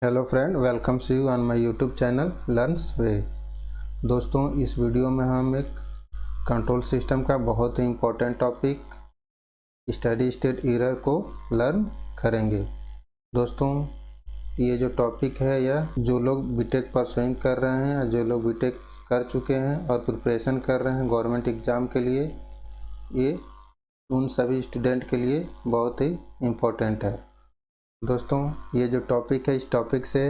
Hello friend, welcomes you on my YouTube channel learns way. दोस्तों, इस video में हम एक कंट्रोल सिस्टम का बहुत ही important topic study state error को लर्न करेंगे। दोस्तों, ये जो टॉपिक है यह जो लोग बीटेक परसुइंग कर रहे हैं या जो लोग बीटेक कर चुके हैं और प्रिपरेशन कर रहे हैं गवर्नमेंट एग्ज़ाम के लिए, ये उन सभी स्टूडेंट के लिए बहुत ही इम्पोर्टेंट है। दोस्तों, ये जो टॉपिक है, इस टॉपिक से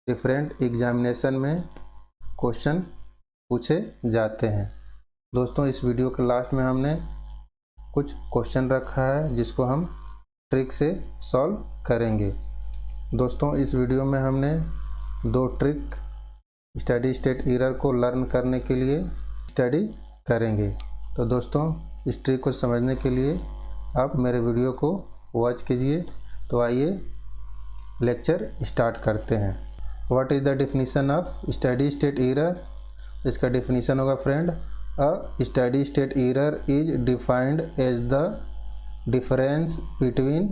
डिफरेंट एग्जामिनेशन में क्वेश्चन पूछे जाते हैं। दोस्तों, इस वीडियो के लास्ट में हमने कुछ क्वेश्चन रखा है जिसको हम ट्रिक से सॉल्व करेंगे। दोस्तों, इस वीडियो में हमने दो ट्रिक स्टडी स्टेट एरर को लर्न करने के लिए स्टडी करेंगे। तो दोस्तों, इस ट्रिक को समझने के लिए आप मेरे वीडियो को वॉच कीजिए। तो आइए लेक्चर स्टार्ट करते हैं। What is the definition of steady state error? इसका डेफिनेशन होगा friend, a steady state error is defined as the difference between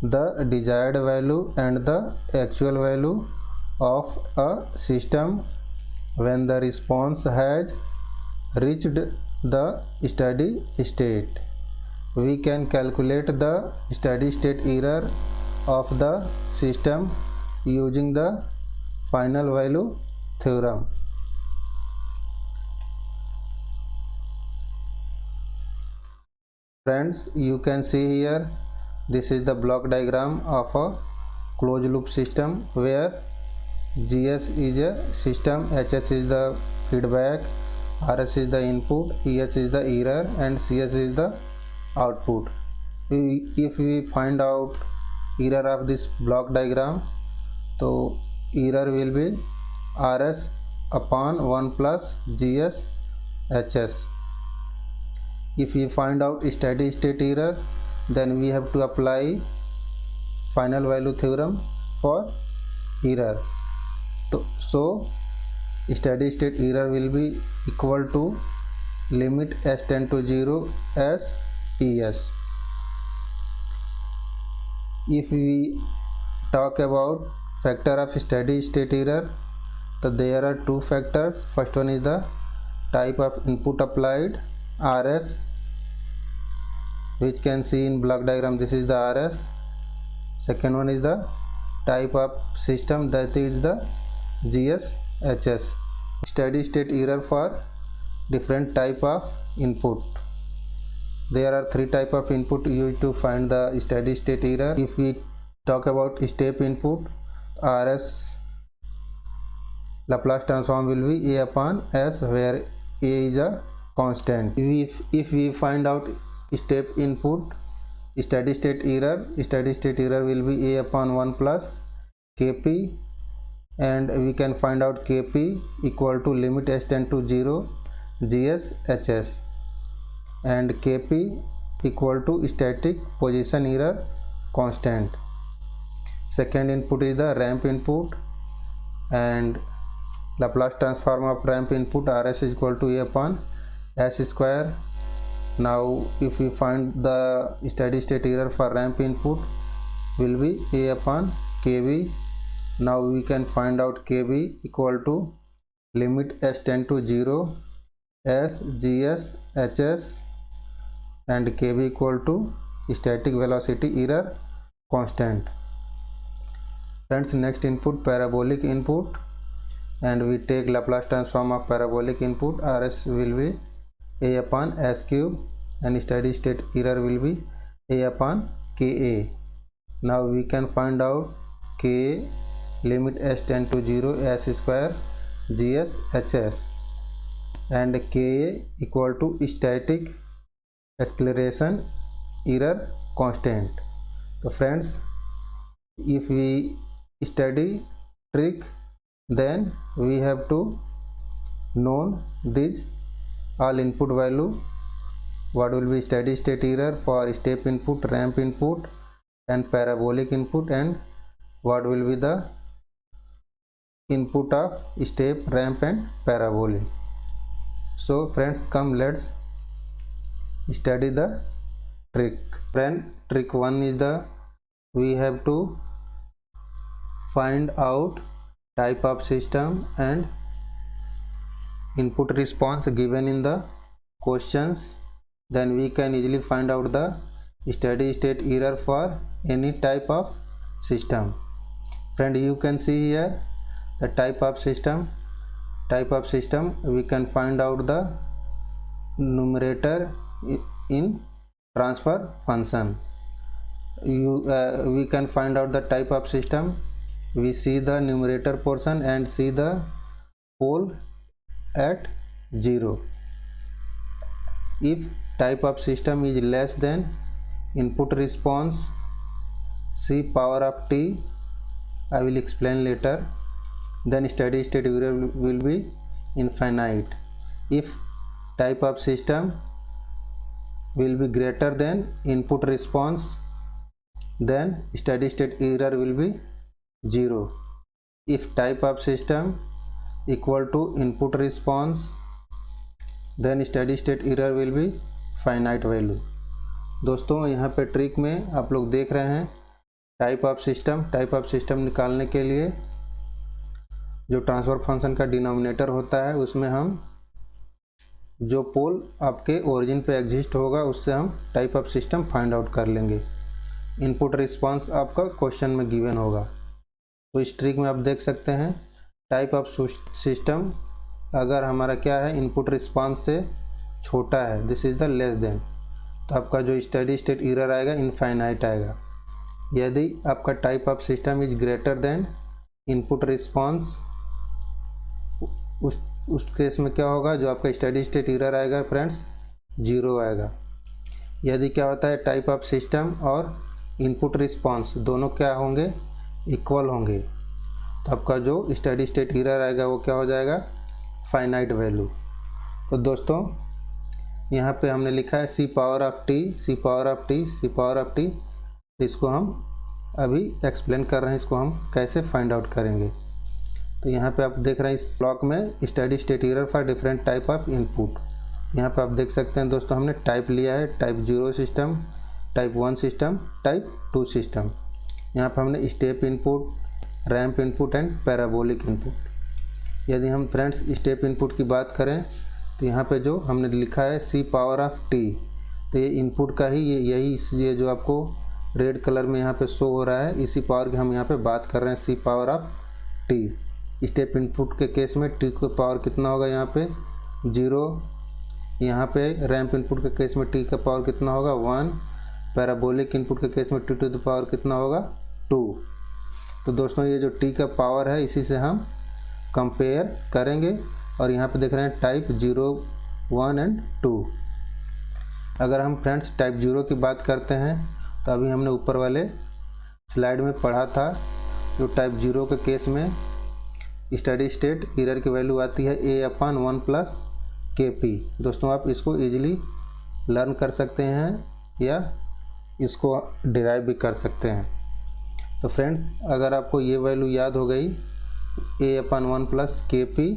the desired value and the actual value of a system when the response has reached the steady state. We can calculate the steady state error of the system using the final value theorem. Friends, you can see here, this is the block diagram of a closed loop system where GS is a system, HS is the feedback, RS is the input, ES is the error and CS is the output. If we find out error of this block diagram, so error will be RS upon 1 plus GS HS. If we find out steady state error, then we have to apply final value theorem for error. So steady state error will be equal to limit s tend to 0 as ES. If we talk about factor of steady state error, so there are two factors. First one is the type of input applied, RS, which can see in block diagram, this is the RS. Second one is the type of system, that is the GS HS. Steady state error for different type of input. There are three type of input used to find the steady state error. If we talk about step input, RS Laplace transform will be A upon S, where A is a constant. If we find out step input steady state error will be A upon 1 plus Kp, and we can find out Kp equal to limit s tend to 0 GS HS, and Kp equal to static position error constant. Second input is the ramp input, and Laplace transform of ramp input RS is equal to A upon S square. Now if we find the steady state error for ramp input will be A upon Kb. Now we can find out Kb equal to limit s tend to 0 as GS HS, and Kb equal to static velocity error constant. Friends, next input parabolic input, and we take Laplace transform of parabolic input. RS will be A upon S cube, and steady state error will be A upon Ka. Now we can find out Ka limit s tend to 0 S square GS HS, and Ka equal to static acceleration error constant. So friends, if we study trick, then we have to know these all input value, what will be steady state error for step input, ramp input and parabolic input, and what will be the input of step, ramp and parabolic. So friends, come let's study the trick. Friend, trick 1 is the we have to find out type of system and input response given in the questions, then we can easily find out the steady state error for any type of system. Friend, you can see here the type of system. We can find out the numerator in transfer function. We can find out the type of system. We see the numerator portion and see the pole at 0. If type of system is less than input response c power of t, I will explain later, then steady state error will be infinite. If type of system will be greater than input response, then steady state error will be 0. If type of system equal to input response, then steady state error will be finite value. दोस्तों यहाँ पे trick में आप लोग देख रहे हैं type of system निकालने के लिए जो ट्रांसफर फंक्शन का डिनोमिनेटर होता है उसमें हम जो पोल आपके ओरिजिन पे एग्जिस्ट होगा उससे हम type of system find out कर लेंगे। इनपुट रिस्पांस आपका क्वेश्चन में गिवन होगा। तो इस ट्रिक में आप देख सकते हैं टाइप ऑफ सिस्टम अगर हमारा क्या है इनपुट रिस्पांस से छोटा है, this is the less than, तो आपका जो स्टेडी स्टेट एरर आएगा इनफाइनाइट आएगा। यदि आपका type of system is greater than input response, उस केस में क्या होगा, जो आपका स्टेडी स्टेट एरर आएगा फ्रेंड्स 0 आएगा। यदि क्या होता है टाइप ऑफ सिस्टम और इनपुट रिस्पांस दोनों क्या होंगे, इक्वल होंगे, तो आपका जो स्टेडी स्टेट एरर आएगा वो क्या हो जाएगा, फाइनाइट वैल्यू। तो दोस्तों यहाँ पे हमने लिखा है सी पावर ऑफ टी, इसको हम अभी एक्सप्लेन कर रहे हैं, इसको हम कैसे फाइंड आउट करेंगे। तो यहाँ पे आप देख रहे हैं इस ब्लॉक में steady state error for different type of input. यहाँ पे आप देख सकते हैं दोस्तों हमने टाइप लिया है type 0 system, type 1 system, type 2 system. यहाँ पे हमने step input, ramp input and parabolic input. यदि हम फ्रेंड्स स्टेप इनपुट की बात करें तो यहाँ पे जो हमने लिखा है सी पावर ऑफ टी, तो ये इनपुट का ही ये जो आपको रेड कलर में यहाँ पे शो हो रहा है, इसी पावर की हम यहाँ पे बात कर रहे हैं, see power of T. Step input के केस में टी का पावर कितना होगा, यहाँ पे 0। यहाँ पे रैंप इनपुट के केस में टी का पावर कितना होगा, 1। पैराबोलिक इनपुट के केस में टी टू द पावर कितना होगा, 2। तो दोस्तों ये जो टी का पावर है इसी से हम कंपेयर करेंगे। और यहाँ पे देख रहे हैं टाइप 0, 1 एंड 2। अगर हम फ्रेंड्स टाइप 0 की बात करते हैं तो अभी हमने ऊपर वाले स्लाइड में पढ़ा था, जो टाइप 0 के केस में स्टेडी स्टेट एरर की वैल्यू आती है a/1 + kp। दोस्तों आप इसको इजीली लर्न कर सकते हैं या इसको डिराइव भी कर सकते हैं। तो फ्रेंड्स अगर आपको ये वैल्यू याद हो गई a/1 + kp,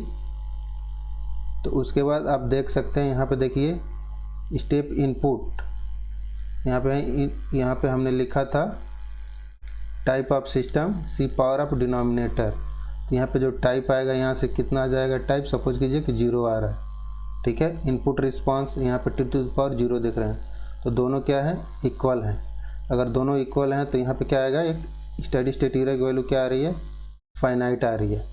तो उसके बाद आप देख सकते हैं यहाँ पे देखिए स्टेप इनपुट, यहाँ पे हमने लिखा था type of system C power of denominator. तो यहाँ पे जो टाइप आएगा यहाँ से कितना आ जाएगा टाइप, सपोज कीजिए कि 0 आ रहा है, ठीक है। इनपुट रिस्पांस यहाँ पे टी टू द पावर 0 देख रहे हैं, तो दोनों क्या है, इक्वल हैं। अगर दोनों इक्वल हैं तो यहाँ पे क्या आएगा, एक स्टेडी स्टेट एरर की वैल्यू क्या आ रही है, फाइनाइट आ रही है।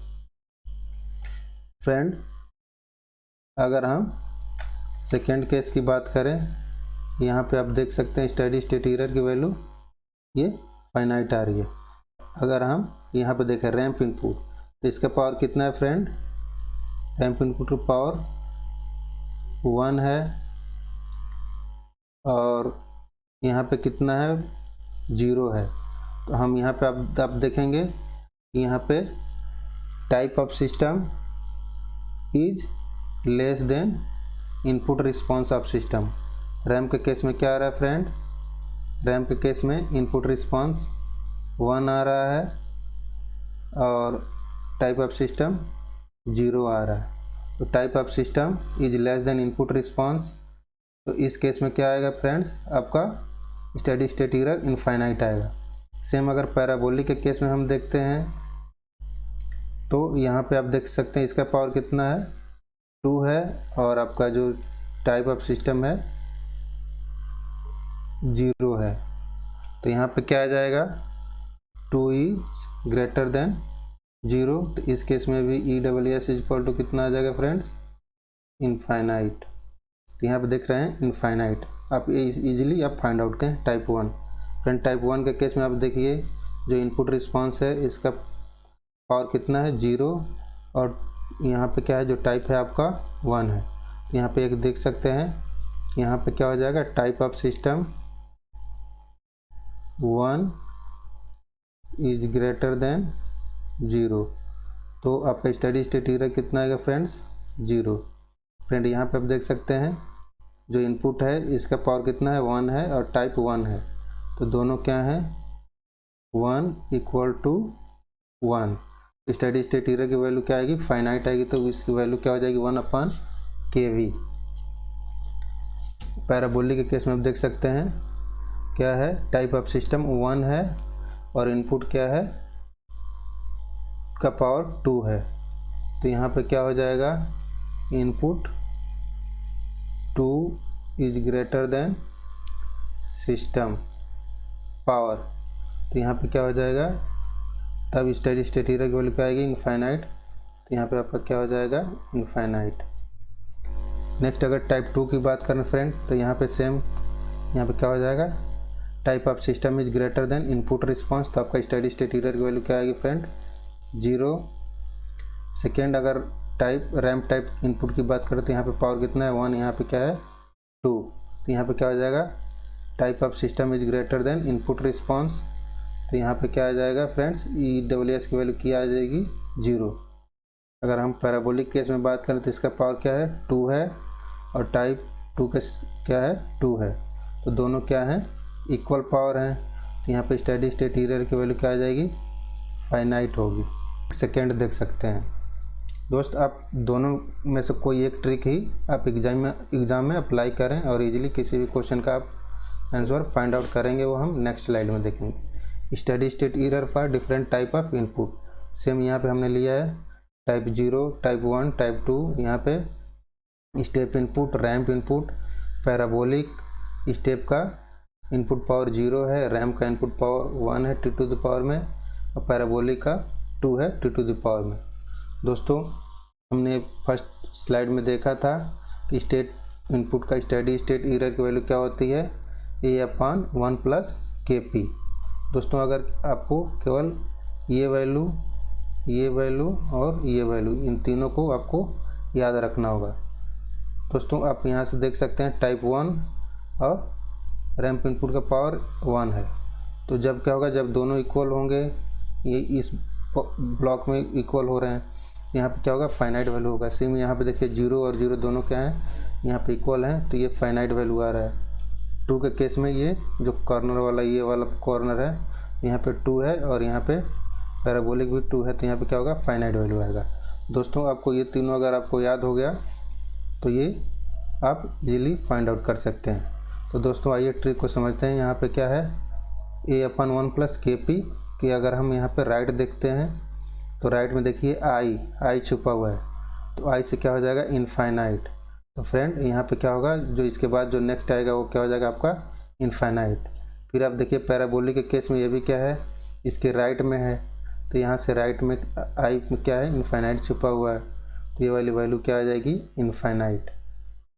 फ्रेंड अगर हम सेकेंड केस की बात करें, यहाँ पे आप देख सकते हैं स्टेडी स्टेट एरर की वैल्यू ये फाइनाइट आ रही है। अगर हम यहाँ पे देखें रैंप इनपुट, तो इसका पावर कितना है फ्रेंड, रैंप इनपुट की पावर 1 है, और यहाँ पे कितना है, 0 है। तो हम यहाँ पे आप देखेंगे यहाँ पे type of system is less than input response of system. RAM के केस में क्या आ रहा है फ्रेंड, रैम के केस में इनपुट रिस्पांस 1 आ रहा है और टाइप ऑफ सिस्टम 0 आ रहा है। तो type of system is less than input response, तो इस केस में क्या आएगा फ्रेंड्स, आपका स्टेडी स्टेट एरर इनफाइनाइट आएगा। सेम अगर पैराबोलिक के केस में हम देखते हैं तो यहाँ पे आप देख सकते हैं इसका पावर कितना है, 2 है, और आपका जो टाइप ऑफ सिस्टम है 0 है। तो यहाँ पे क्या आ जाएगा, 2 इज ग्रेटर देन 0। तो इस केस में भी EWS इक्वल टू कितना आ जाएगा फ्रेंड्स, इनफाइनाइट। तो यहाँ पे देख रहे हैं इनफाइनाइट। आप इजीली आप फाइंड आउट करें टाइप 1। फ्रेंड टाइप 1 के केस में आप देखिए जो इनपुट रिस्पांस है इसका पावर कितना है, 0, और यहाँ पे क्या है जो टाइप है आपका 1 है। तो यहाँ पे एक देख सकते हैं, यहाँ पे क्या हो जाएगा, type of system 1 is greater than 0। तो आपका स्टडी स्टेट एरर कितना आएगा फ्रेंड्स, 0। फ्रेंड यहाँ पे आप देख सकते हैं जो इनपुट है इसका पावर कितना है, 1 है, और टाइप 1 है। तो दोनों क्या है, 1 इक्वल टू 1। स्टडी स्टेट एरर की वैल्यू क्या आएगी, फाइनाइट आएगी। तो इसकी वैल्यू क्या हो जाएगी, 1/kV। पैराबोलिक के केस में आप देख सकते हैं क्या है, टाइप ऑफ सिस्टम 1 है और इनपुट क्या है का पावर 2 है। तो यहाँ पे क्या हो जाएगा, input 2 is greater than system power. तो यहाँ पे क्या हो जाएगा, तब स्टेडी स्टेट एरर की वैल्यू क्या आएगी, इनफाइनाइट। तो यहाँ पे आपका क्या हो जाएगा, इनफाइनाइट। नेक्स्ट अगर टाइप 2 की बात करें फ्रेंड, तो यहाँ पे सेम, यहाँ पे क्या हो जाएगा, type of system is greater than input response. तो आपका स्टेडी स्टेट एरर की वैल्यू क्या आएगी फ्रेंड, 0। सेकेंड अगर टाइप रैम्प टाइप इनपुट की बात करें तो यहाँ पे पावर कितना है, 1, यहाँ पे क्या है 2। तो यहाँ पे क्या हो जाएगा, type of system is greater than input response. तो यहाँ पे क्या आ जाएगा फ्रेंड्स, EWS की वैल्यू क्या आ जाएगी, 0। अगर हम पैराबोलिक केस में बात करें तो इसका पावर क्या है, 2 है, और टाइप 2 का क्या है, 2 है। तो दोनों क्या हैं, इक्वल पावर हैं। तो यहाँ पे स्टेडी स्टेट एरर की वैल्यू क्या आ जाएगी, फाइनाइट होगी। सेकेंड देख सकते हैं दोस्त, आप दोनों में से कोई एक ट्रिक ही आप एग्ज़ाम में अप्लाई करें और इजीली किसी भी क्वेश्चन का आप आंसर फाइंड आउट करेंगे, वो हम नेक्स्ट स्लाइड में देखेंगे। Steady state error for different type of input, same यहाँ पे हमने लिया है टाइप 0, टाइप 1, टाइप 2। यहाँ पे step input, ramp input, parabolic step का इनपुट पावर 0 है, रैम्प का इनपुट पावर 1 है t टू द पावर में, और पैराबोलिक का 2 है t टू द पावर में। दोस्तों हमने फर्स्ट स्लाइड में देखा था कि स्टेट इनपुट का स्टडी स्टेट एरर की वैल्यू क्या होती है, A/1 + Kp। दोस्तों अगर आपको केवल ये वैल्यू और ये वैल्यू, इन तीनों को आपको याद रखना होगा। दोस्तों आप यहाँ से देख सकते हैं टाइप 1 और रैम्प इनपुट का पावर 1 है। तो जब क्या होगा, जब दोनों इक्वल होंगे, ये इस ब्लॉक में इक्वल हो रहे हैं, यहाँ पे क्या होगा, फाइनाइट वैल्यू होगा। सेम यहाँ पे देखिए 0 और 0 दोनों क्या हैं, यहाँ पे इक्वल हैं, तो ये फाइनाइट वैल्यू आ रहा है। 2 के केस में ये जो कॉर्नर वाला, ये वाला कॉर्नर है, यहाँ पे 2 है, और यहाँ पे पैराबोलिक भी 2 है, तो यहाँ पे क्या होगा, फाइनाइट वैल्यू आएगा। दोस्तों आपको ये तीनों अगर आपको याद हो गया तो ये आप इजीली फाइंड आउट कर सकते हैं। तो दोस्तों आइए ट्रिक को समझते हैं। यहाँ पे क्या है, A/1 + Kp कि अगर हम यहाँ पे राइट देखते हैं तो राइट में देखिए आई छुपा हुआ है, तो आई से क्या हो जाएगा, इनफाइनाइट। तो फ्रेंड यहाँ पे क्या होगा, जो इसके बाद जो नेक्स्ट आएगा वो क्या हो जाएगा आपका, इनफाइनाइट। फिर आप देखिए पैराबोलिक के केस में ये भी क्या है, इसके राइट में है, तो यहाँ से राइट में आई में क्या है, इनफाइनाइट छुपा हुआ है, तो ये वाली वैल्यू क्या आ जाएगी, इनफाइनाइट।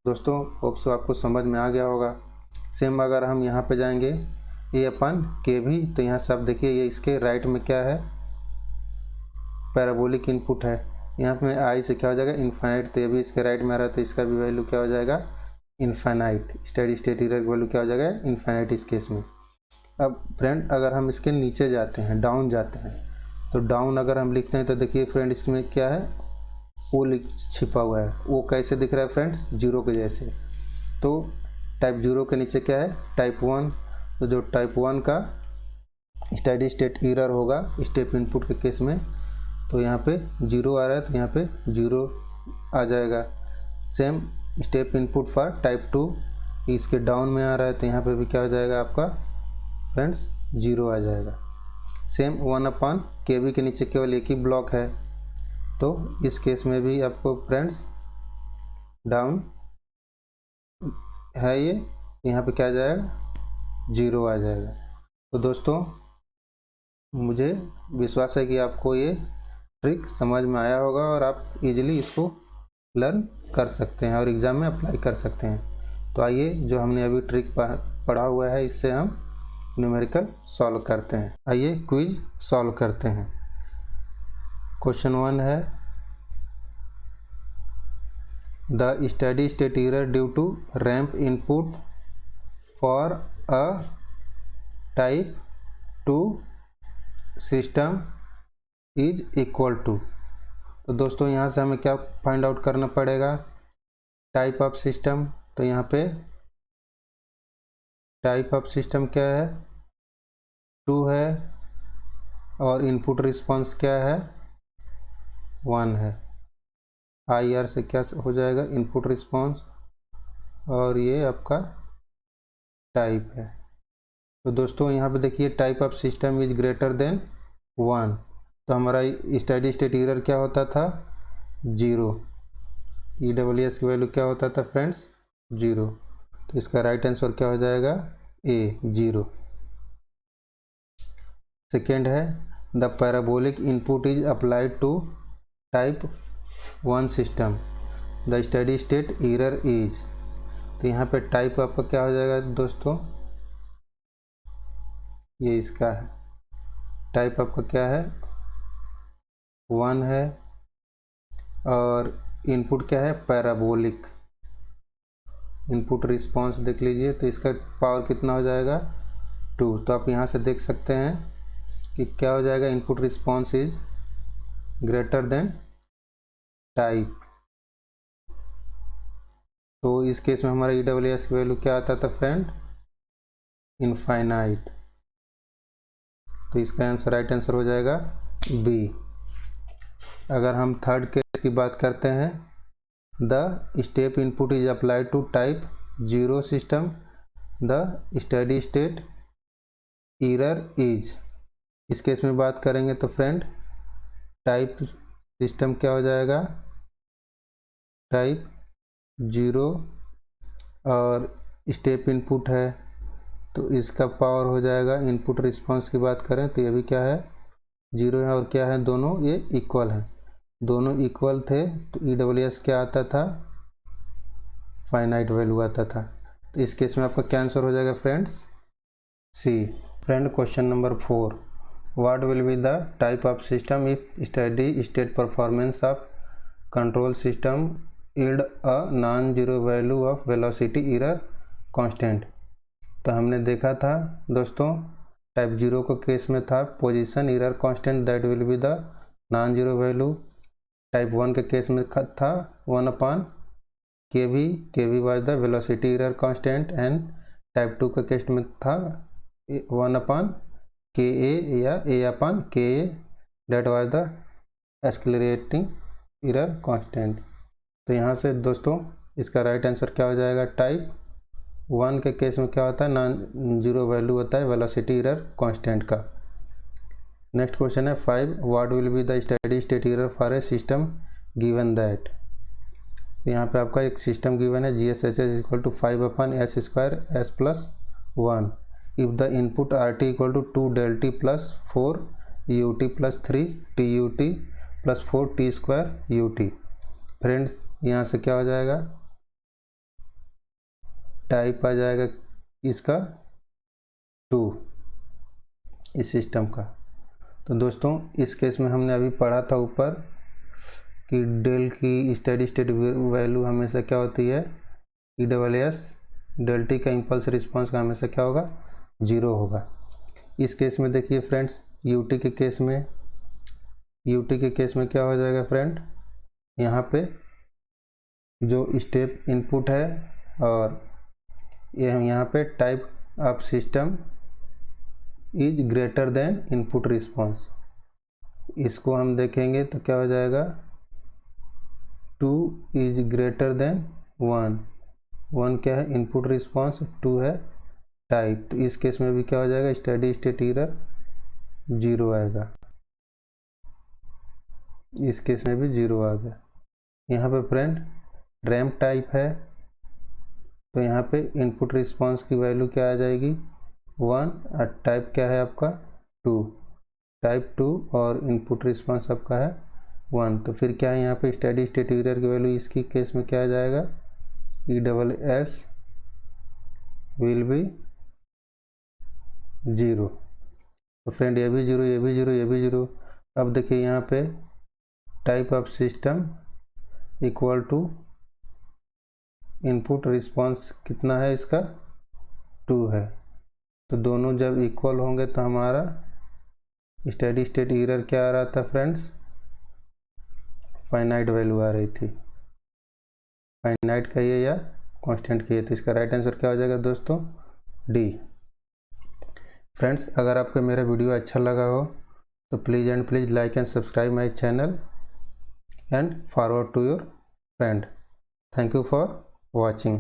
दोस्तों होप सो आपको समझ में आ गया होगा। सेम अगर हम यहाँ पे जाएंगे A/Kv, तो यहाँ से आप देखिए ये इसके राइट में क्या है, पैराबोलिक इनपुट है, यहाँ पे आई से क्या हो जाएगा, इनफाइनाइट। तो ये भी इसके राइट में आ रहा है, तो इसका भी वैल्यू क्या हो जाएगा, इनफाइनाइट। स्टेडी स्टेट एरर की वैल्यू क्या हो जाएगा, इनफाइनाइट इस केस में। अब फ्रेंड अगर हम इसके नीचे जाते हैं, डाउन जाते हैं, तो डाउन अगर हम लिखते हैं तो देखिए फ्रेंड इसमें क्या है, वो छिपा हुआ है। वो कैसे दिख रहा है फ्रेंड्स, 0 के जैसे। तो टाइप 0 के नीचे क्या है, टाइप 1। तो जो टाइप 1 का स्टडी स्टेट एरर होगा स्टेप इनपुट के केस में, तो यहाँ पे 0 आ रहा है, तो यहाँ पे 0 आ जाएगा। Same step input for type 2, इसके डाउन में आ रहा है, तो यहाँ पे भी क्या हो जाएगा आपका फ्रेंड्स, 0 आ जाएगा। सेम 1/Kv के नीचे केवल एक ही ब्लॉक है, तो इस केस में भी आपको फ्रेंड्स डाउन है, ये यहाँ पे क्या आ जाएगा, 0 आ जाएगा। तो दोस्तों मुझे विश्वास है कि आपको ये ट्रिक समझ में आया होगा और आप इजीली इसको लर्न कर सकते हैं और एग्ज़ाम में अप्लाई कर सकते हैं। तो आइए जो हमने अभी ट्रिक पढ़ा हुआ है इससे हम न्यूमेरिकल सॉल्व करते हैं। आइए क्विज सॉल्व करते हैं। क्वेश्चन 1 है the steady state error due to ramp input for a type 2 system is equal to. तो दोस्तों यहाँ से हमें क्या फाइंड आउट करना पड़ेगा, टाइप ऑफ सिस्टम। तो यहाँ पे टाइप ऑफ सिस्टम क्या है, 2 है और इनपुट रिस्पांस क्या है, 1 है। आई आर से क्या हो जाएगा, इनपुट रिस्पांस, और ये आपका टाइप है। तो दोस्तों यहाँ पे देखिए type of system is greater than 1, तो हमारा स्टेडी स्टेट एरर क्या होता था, 0। EWS की वैल्यू क्या होता था फ्रेंड्स, 0। तो इसका राइट आंसर क्या हो जाएगा, ए, 0। सेकेंड है the parabolic input is applied to type 1 system, the steady state error is. तो यहाँ पे टाइप आपका क्या हो जाएगा दोस्तों, ये इसका है, टाइप आपका क्या है, 1 है और इनपुट क्या है, पैराबोलिक। इनपुट रिस्पांस देख लीजिए, तो इसका पावर कितना हो जाएगा, 2। तो आप यहाँ से देख सकते हैं कि क्या हो जाएगा, input response is greater than type. तो इस केस में हमारा EWS की वैल्यू क्या आता था फ्रेंड, इनफाइनाइट। तो इसका आंसर राइट आंसर हो जाएगा बी। अगर हम थर्ड केस की बात करते हैं, the step input is applied to type 0 system, the steady state error is. इस केस में बात करेंगे तो फ्रेंड टाइप सिस्टम क्या हो जाएगा, टाइप 0 और स्टेप इनपुट है, तो इसका पावर हो जाएगा, इनपुट रिस्पांस की बात करें तो ये भी क्या है, 0 है, और क्या है, दोनों ये इक्वल है, दोनों इक्वल थे। तो EWS क्या आता था, फाइनाइट वैल्यू आता था। तो इस केस में आपका क्या आंसर हो जाएगा friends, C. Friend question number 4, what will be the type of system if steady state performance of control system yield a non zero value of velocity error constant. तो हमने देखा था दोस्तों टाइप 0 को केस में था position error constant that will be the non zero value. Type 1 के case में था 1/kV, kV was the velocity error constant, and type 2 के केस में था 1/ka या a/ka that was the accelerating error constant. तो यहाँ से दोस्तों इसका राइट आंसर क्या हो जाएगा, टाइप 1 के केस में क्या होता है, नॉन जीरो वैल्यू होता है वेलोसिटी एरर कांस्टेंट का। नेक्स्ट क्वेश्चन है 5, what will be the steady state error for a system given that. यहाँ पे आपका एक सिस्टम गिवन है GSHS is equal to 5/s² s+1 if the input RT equal to 2 ΔT plus 4 UT plus 3 TUT plus 4 T² UT। Friends यहाँ से क्या हो जाएगा, टाइप आ जाएगा इसका 2 इस सिस्टम का। तो दोस्तों इस केस में हमने अभी पढ़ा था ऊपर कि डेल की स्टेडी स्टेट वैल्यू हमेशा क्या होती है, EWS ΔT का इम्पल्स रिस्पांस का हमेशा क्या होगा, 0 होगा। इस केस में देखिए फ्रेंड्स UT के केस में क्या हो जाएगा फ्रेंड, यहाँ पे जो स्टेप इनपुट है और ये हम यहाँ पे type of system is greater than input response, इसको हम देखेंगे तो क्या हो जाएगा, 2 इज ग्रेटर देन 1, 1 क्या है, इनपुट रिस्पांस, 2 है टाइप। तो इस केस में भी क्या हो जाएगा, स्टेडी स्टेट एरर 0 आएगा। इस केस में भी 0 आ गया। यहाँ पे फ्रेंड रैंप टाइप है, तो यहाँ पे इनपुट रिस्पांस की वैल्यू क्या आ जाएगी 1, और टाइप क्या है आपका 2, टाइप 2, और इनपुट रिस्पांस आपका है 1। तो फिर क्या है यहाँ पे स्टेडी स्टेट एरर की वैल्यू इसकी केस में क्या आ जाएगा ESS विल बी 0। तो फ्रेंड ये भी 0, ये भी 0, ये भी 0। अब देखिए यहाँ पे type of system equal to input response कितना है इसका 2 है। तो दोनों जब इक्वल होंगे तो हमारा स्टेडी स्टेट एरर क्या आ रहा था फ्रेंड्स, फाइनाइट वैल्यू आ रही थी। फाइनाइट कहिए या कांस्टेंट कहिए, तो इसका राइट आंसर क्या हो जाएगा दोस्तों डी। फ्रेंड्स अगर आपको मेरा वीडियो अच्छा लगा हो तो please like and subscribe my channel and forward to your friend. Thank you for watching.